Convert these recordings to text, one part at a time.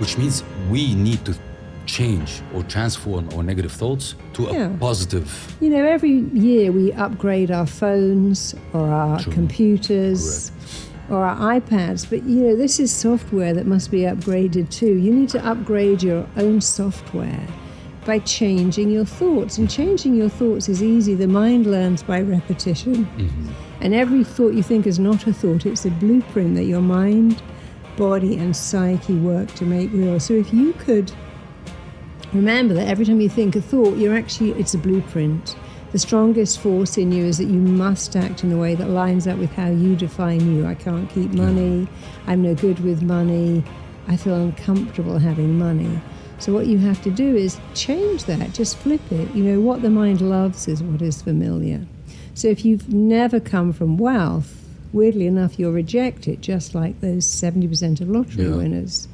which means we need to change or transform our negative thoughts to a positive. You know, every year we upgrade our phones or our True. computers. Correct. Or our iPads, but you know, this is software that must be upgraded too. You need to upgrade your own software by changing your thoughts. And changing your thoughts is easy. The mind learns by repetition. Mm-hmm. And every thought you think is not a thought, it's a blueprint that your mind, body, and psyche work to make real. So if you could remember that every time you think a thought, it's a blueprint. The strongest force in you is that you must act in a way that lines up with how you define you. I can't keep money. I'm no good with money. I feel uncomfortable having money. So what you have to do is change that. Just flip it. You know, what the mind loves is what is familiar. So if you've never come from wealth, weirdly enough, you'll reject it, just like those 70% of lottery winners.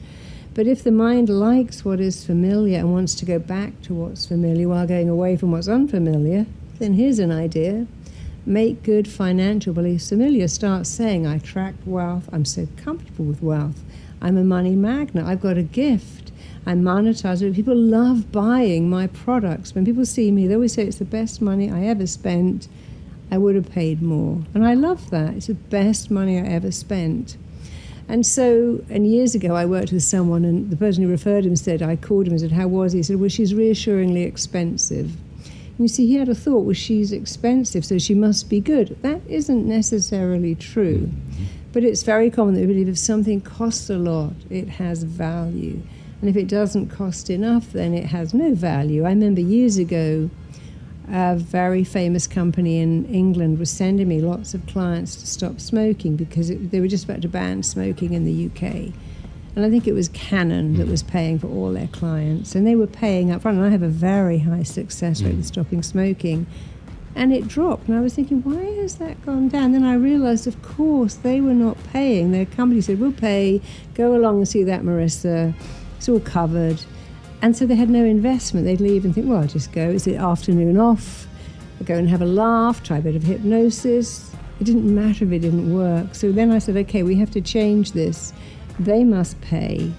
But if the mind likes what is familiar and wants to go back to what's familiar while going away from what's unfamiliar, then here's an idea. Make good financial beliefs familiar. Start saying, I attract wealth. I'm so comfortable with wealth. I'm a money magnet. I've got a gift. I'm monetized. People love buying my products. When people see me, they always say it's the best money I ever spent. I would have paid more. And I love that. It's the best money I ever spent. And years ago I worked with someone, and the person who referred him said, I called him and said, how was he? He said, well, she's reassuringly expensive. You see, he had a thought, well, she's expensive, so she must be good. That isn't necessarily true. But it's very common that we believe if something costs a lot, it has value. And if it doesn't cost enough, then it has no value. I remember years ago, a very famous company in England was sending me lots of clients to stop smoking because they were just about to ban smoking in the UK. And I think it was Canon that was paying for all their clients. And they were paying up front. And I have a very high success rate with stopping smoking. And it dropped. And I was thinking, why has that gone down? Then I realized, of course, they were not paying. Their company said, we'll pay. Go along and see that, Marisa. It's all covered. And so they had no investment. They'd leave and think, well, I'll just go. It's the afternoon off. I'll go and have a laugh, try a bit of hypnosis. It didn't matter if it didn't work. So then I said, okay, we have to change this. They must pay,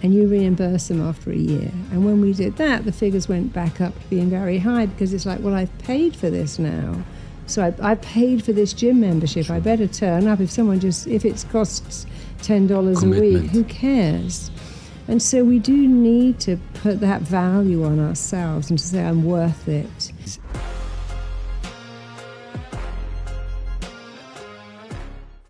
and you reimburse them after a year. And when we did that, the figures went back up to being very high because it's like, well, I've paid for this now. So I paid for this gym membership. I better turn up. If it costs $10 a week, who cares? And so we do need to put that value on ourselves and to say, I'm worth it.